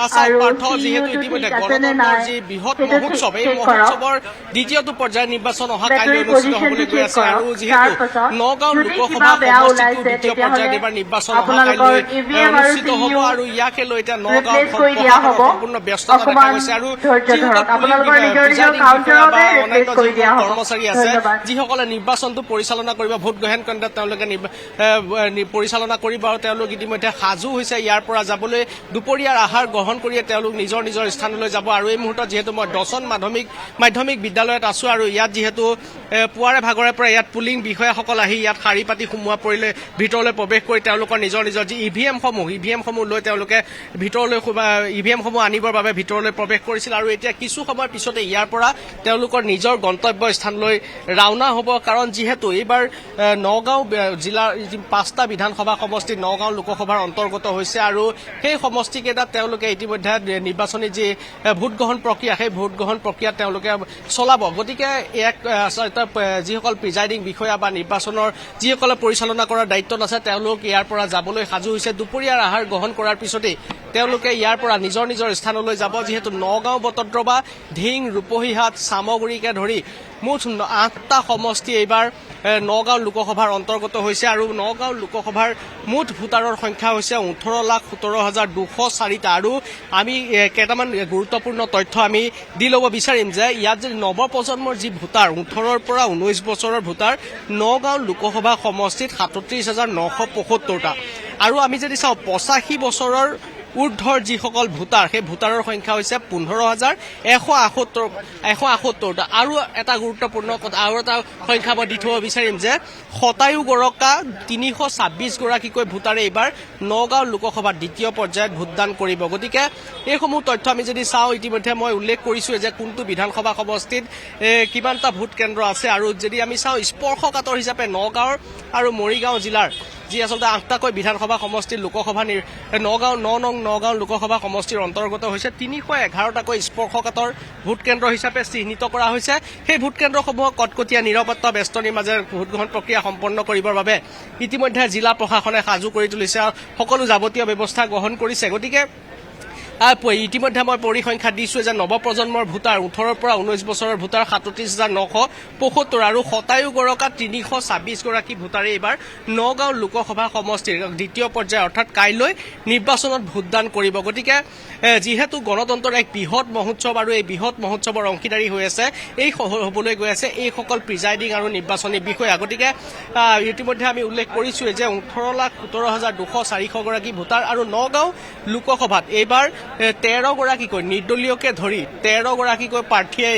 আচাৰ পাৰ্থ যিহেতু ইতিমধ্যে গণতন্ত্ৰৰ যি বৃহৎ মহোৎসৱ এই মহোৎসৱৰ দ্বিতীয়টো পৰ্যায়ৰ নিৰ্বাচন অহা কাইলৈ অনুষ্ঠিত হ'বলৈ গৈ আছে আৰু যিহেতু নগাঁও লোকসভা সমষ্টিটো দ্বিতীয় পৰ্যায়ত এইবাৰ নিৰ্বাচন অহা কাইলৈ অনুষ্ঠিত হ'ব আৰু ইয়াকে লৈ এতিয়া নগাঁও সম্পূৰ্ণ ব্যস্ততা দেখা গৈছে আৰু কৰ্মচাৰী আছে যিসকলে নিৰ্বাচনটো পৰিচালনা কৰিব ভোট গ্ৰহণ কেন্দ্ৰত তেওঁলোকে পৰিচালনা কৰিব আৰু তেওঁলোক ইতিমধ্যে সাজু হৈছে ইয়াৰ পৰা যাবলৈ দুপৰীয়াৰ আহাৰ গ্ৰহণ কৰিয়ে তেওঁলোক নিজৰ নিজৰ স্থানলৈ যাব আৰু এই মুহূৰ্তত যিহেতু মই দৰ্শন মাধ্যমিক বিদ্যালয়ত আছো আৰু ইয়াত যিহেতু পুৱাৰে ভাগৰে পৰা ইয়াত পুলিং বিষয়াসকল আহি ইয়াত শাৰী পাতি সোমোৱা পৰিলে ভিতৰলৈ প্ৰৱেশ কৰি তেওঁলোকৰ নিজৰ যি ইভিএমসমূহ লৈ তেওঁলোকে ভিতৰলৈ ইভিএমসমূহ আনিবৰ বাবে ভিতৰলৈ প্ৰৱেশ কৰিছিল আৰু এতিয়া কিছু সময়ৰ পিছতে ইয়াৰ পৰা তেওঁলোকৰ নিজৰ গন্তব্য স্থানলৈ ৰাওনা হ'ব কাৰণ যিহেতু এইবাৰ নগাঁও জিলাৰ 5টা বিধানসভা সমষ্টি নগাঁও লোকসভাৰ অন্তৰ্গত হৈছে আৰু সেই সমষ্টিকেইটাত তেওঁলোকে ইতিমধ্যে নিৰ্বাচনী যি ভোট গ্ৰহণ প্ৰক্ৰিয়া সেই ভোট গ্ৰহণ প্ৰক্ৰিয়াত তেওঁলোকে চলাব গতিকে যিসকল প্ৰিজাইডিং বিষয়া বা নিৰ্বাচনৰ যিসকলে পৰিচালনা কৰাৰ দায়িত্বত আছে তেওঁলোক ইয়াৰ পৰা যাবলৈ সাজু হৈছে দুপৰীয়াৰ আহাৰ গ্ৰহণ কৰাৰ পিছতেই তেওঁলোকে ইয়াৰ পৰা নিজৰ স্থানলৈ যাব যিহেতু নগাঁও বটদ্ৰৱা ধিং ৰূপহীহাট চামগুৰিকে ধৰি মুঠ 8টা সমষ্টি এইবাৰ নগাঁও লোকসভাৰ অন্তৰ্গত হৈছে আৰু নগাঁও লোকসভাৰ মুঠ ভোটাৰৰ সংখ্যা হৈছে 18,17,204টা আৰু আমি কেইটামান গুৰুত্বপূৰ্ণ তথ্য আমি দি ল'ব বিচাৰিম যে ইয়াত যদি নৱপ্ৰজন্মৰ যি ভোটাৰ 18ৰ পৰা 19 বছৰৰ ভোটাৰ নগাঁও লোকসভা সমষ্টিত 37,975টা আৰু আমি যদি চাওঁ 85 বছৰৰ ঊৰ্ধৰ যিসকল ভোটাৰ সেই ভোটাৰৰ সংখ্যা হৈছে 15,178টা আৰু এটা গুৰুত্বপূৰ্ণ কথা আৰু এটা সংখ্যা মই দি থব বিচাৰিম যে শতায়ুগৰকা 326 গৰাকীকৈ ভোটাৰে এইবাৰ নগাঁও লোকসভাৰ দ্বিতীয় পৰ্যায়ত ভোটদান কৰিব গতিকে এইসমূহ তথ্য আমি যদি চাওঁ ইতিমধ্যে মই উল্লেখ কৰিছোঁ যে কোনটো বিধানসভা সমষ্টিত কিমানটা ভোট কেন্দ্ৰ আছে আৰু যদি আমি চাওঁ স্পৰ্শকাতৰ হিচাপে নগাঁও আৰু মৰিগাঁও জিলাৰ যি আচলতে 8টাকৈ বিধানসভা সমষ্টিৰ লোকসভা নগাঁও লোকসভা সমষ্টিৰ অন্তৰ্গত হৈছে 311টাকৈ স্পৰ্শকাতৰ ভোট কেন্দ্ৰ হিচাপে চিহ্নিত কৰা হৈছে সেই ভোট কেন্দ্ৰসমূহক কটকটীয়া নিৰাপত্তা বেষ্টনীৰ মাজেৰে ভোট গ্ৰহণ প্ৰক্ৰিয়া সম্পন্ন কৰিবৰ বাবে ইতিমধ্যে জিলা প্ৰশাসনে সাজু কৰি তুলিছে আৰু সকলো যাৱতীয় ব্যৱস্থা গ্ৰহণ কৰিছে গতিকে ইতিমধ্যে মই পৰিসংখ্যা দিছোঁ যে নৱপ্ৰজন্মৰ ভোটাৰ 18ৰ পৰা 19 বছৰৰ ভোটাৰ 37,975 আৰু শতায়ুগৰকা 326 গৰাকী ভোটাৰে এইবাৰ নগাঁও লোকসভা সমষ্টিৰ দ্বিতীয় পৰ্যায় অৰ্থাৎ কাইলৈ নিৰ্বাচনত ভোটদান কৰিব গতিকে যিহেতু গণতন্ত্ৰৰ এক বৃহৎ মহোৎসৱ আৰু এই বৃহৎ মহোৎসৱৰ অংশীদাৰী হৈ আছে এই হ'বলৈ গৈ আছে এইসকল প্ৰিজাইডিং আৰু নিৰ্বাচনী বিষয়া গতিকে ইতিমধ্যে আমি উল্লেখ কৰিছোঁ যে 18,17,204 গৰাকী ভোটাৰ আৰু নগাঁও লোকসভাত এইবাৰ 13 গৰাকীকৈ নিৰ্দলীয়কে ধৰি 13 গৰাকীকৈ প্ৰাৰ্থীয়ে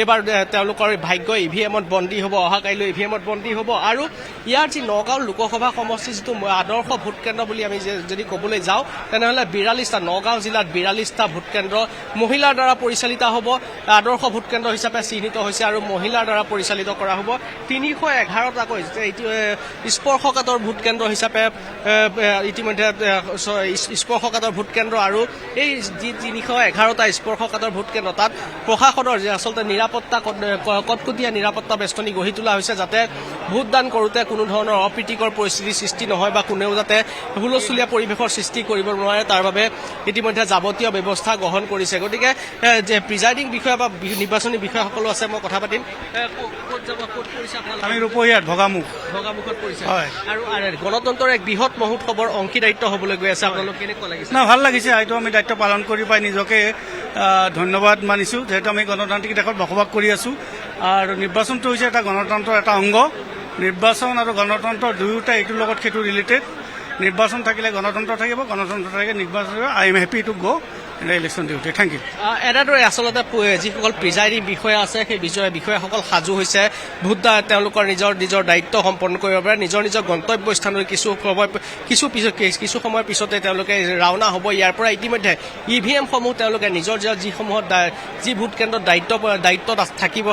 এইবাৰ তেওঁলোকৰ ভাগ্য ইভিএমত বন্দী হ'ব অহা কাইলৈ ইভিএমত বন্দী হ'ব আৰু ইয়াৰ যি নগাঁও লোকসভা সমষ্টি যিটো আদৰ্শ ভোট কেন্দ্ৰ বুলি আমি যদি ক'বলৈ যাওঁ তেনেহ'লে 42টা নগাঁও জিলাত 42টা ভোট কেন্দ্ৰ মহিলাৰ দ্বাৰা পৰিচালিত হ'ব আদৰ্শ ভোট কেন্দ্ৰ হিচাপে চিহ্নিত হৈছে আৰু মহিলাৰ দ্বাৰা পৰিচালিত কৰা হ'ব 311টাকৈ স্পৰ্শকাতৰ ভোট কেন্দ্ৰ হিচাপে ইতিমধ্যে স্পৰ্শকাতৰ ভোট কেন্দ্ৰ আৰু এই যি 311টা স্পৰ্শকাতৰ ভোট কেন্দ্ৰ তাত প্ৰশাসনৰ যে আচলতে নিৰাপত্তা কটকটীয়া নিৰাপত্তা বেষ্টনী গঢ়ি তোলা হৈছে যাতে ভোটদান কৰোঁতে কোনো ধৰণৰ অপ্ৰীতিকৰ পৰিস্থিতিৰ সৃষ্টি নহয় বা কোনেও যাতে হুলস্থুলীয়া পৰিৱেশৰ সৃষ্টি কৰিব নোৱাৰে তাৰ বাবে ইতিমধ্যে যাৱতীয় ব্যৱস্থা গ্ৰহণ কৰিছে গতিকে যে প্ৰিজাইডিং বিষয়া বা নিৰ্বাচনী বিষয়াসকলো আছে মই কথা পাতিম ক'ত যাব ক'ত কৰিছে আপোনালোকে আমি ৰূপহীয়াত ভগামুখত কৰিছে আৰু গণতন্ত্ৰৰ এক বৃহৎ মহোৎসৱৰ অংশীদাৰিত্ব হ'বলৈ গৈ আছে আপোনালোক কেনেকুৱা লাগিছে না ভাল লাগিছে হয়তো আমি দায়িত্ব পালন কৰি পাই নিজকে ধন্যবাদ মানিছোঁ যিহেতু আমি গণতান্ত্ৰিক দেশত বসবাস কৰি আছোঁ আৰু নিৰ্বাচনটো হৈছে এটা গণতন্ত্ৰৰ এটা অংগ নিৰ্বাচন আৰু গণতন্ত্ৰ দুয়োটা এইটোৰ লগত সেইটো ৰিলেটেড নিৰ্বাচন থাকিলে গণতন্ত্ৰ থাকিব গণতন্ত্ৰ থাকিলে নিৰ্বাচন থাকিব আই এম হেপি টু গ' ইলেকশ্যন ডিউটি থেংক ইউ এনেদৰে আচলতে যিসকল প্ৰিজাইডিং বিষয়া আছে সেই বিষয়াসকল সাজু হৈছে ভোটদান তেওঁলোকৰ নিজৰ দায়িত্ব সম্পন্ন কৰিবৰ বাবে নিজৰ গন্তব্য স্থানলৈ কিছু সময়ৰ পিছতে তেওঁলোকে ৰাওনা হ'ব ইয়াৰ পৰা ইতিমধ্যে ইভিএমসমূহ তেওঁলোকে নিজৰ যিসমূহত যি ভোট কেন্দ্ৰত দায়িত্বত থাকিব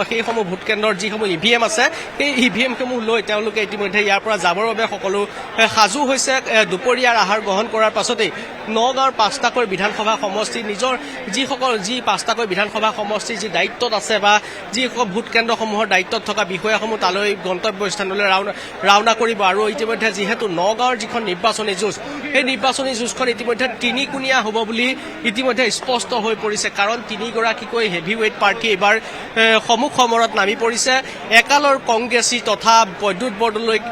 সেইসমূহ ভোট কেন্দ্ৰৰ যিসমূহ ইভিএম আছে সেই ইভিএমসমূহ লৈ তেওঁলোকে ইতিমধ্যে ইয়াৰ পৰা যাবৰ বাবে সকলো সাজু হৈছে দুপৰীয়াৰ আহাৰ গ্ৰহণ কৰাৰ পাছতেই নগাঁৱৰ 5টাকৈ বিধানসভা সমষ্টি নিজৰ যিসকল যি 5টাকৈ বিধানসভা সমষ্টিৰ যি দায়িত্বত আছে বা যিসকল ভোট কেন্দ্ৰসমূহৰ দায়িত্বত থকা বিষয়াসমূহ তালৈ গন্তব্যস্থানলৈ ৰাওনা কৰিব। আৰু ইতিমধ্যে যিহেতু নগাঁৱৰ যিখন নিৰ্বাচনী যুঁজ, সেই নিৰ্বাচনী যুঁজখন ইতিমধ্যে তিনিকুণীয়া হ'ব বুলি ইতিমধ্যে স্পষ্ট হৈ পৰিছে। কাৰণ তিনিগৰাকীকৈ হেভি ৱেইট প্ৰাৰ্থী এইবাৰ সমুখ সমৰত নামি পৰিছে। একালৰ কংগ্ৰেছী তথা বৈদ্যুৎ বৰদলৈক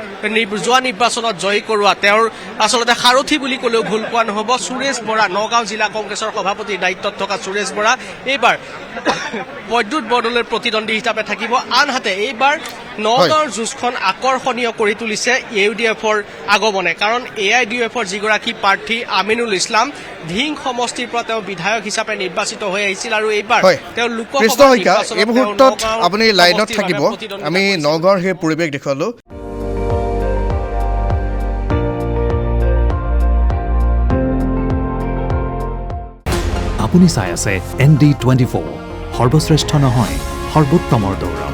যোৱা নিৰ্বাচনত জয়ী কৰোৱা তেওঁৰ আচলতে সাৰথী বুলি ক'লেও ভুল কোৱা নহ'ব সুৰেশ বৰা, নগাঁও জিলা কংগ্ৰেছৰ সভাপতিৰ দায়িত্বত থকা সুৰেশ বৰা এইবাৰ বৈদ্যুৎ বৰদলৈৰ প্ৰতিদ্বন্দ্বী হিচাপে থাকিব। আনহাতে এইবাৰ নগাঁৱৰ যুঁজখন আকৰ্ষণীয় কৰি তুলিছে AUDFৰ আগমনে। কাৰণ AIDFৰ যিগৰাকী প্ৰাৰ্থী আমিনুল ইছলাম ধিং সমষ্টিৰ পৰা তেওঁ বিধায়ক হিচাপে নিৰ্বাচিত হৈ আহিছিল আৰু এইবাৰ তেওঁ কৃষ্ণ শইকীয়া এই মুহূৰ্তত আপুনি লাইনত থাকিব। আমি নগাঁৱৰ সেই পৰিৱেশ দেখুৱালো। আপুনি চাই আছে ND24, সৰ্বশ্ৰেষ্ঠ নহয় সৰ্বোত্তমৰ দৌৰ।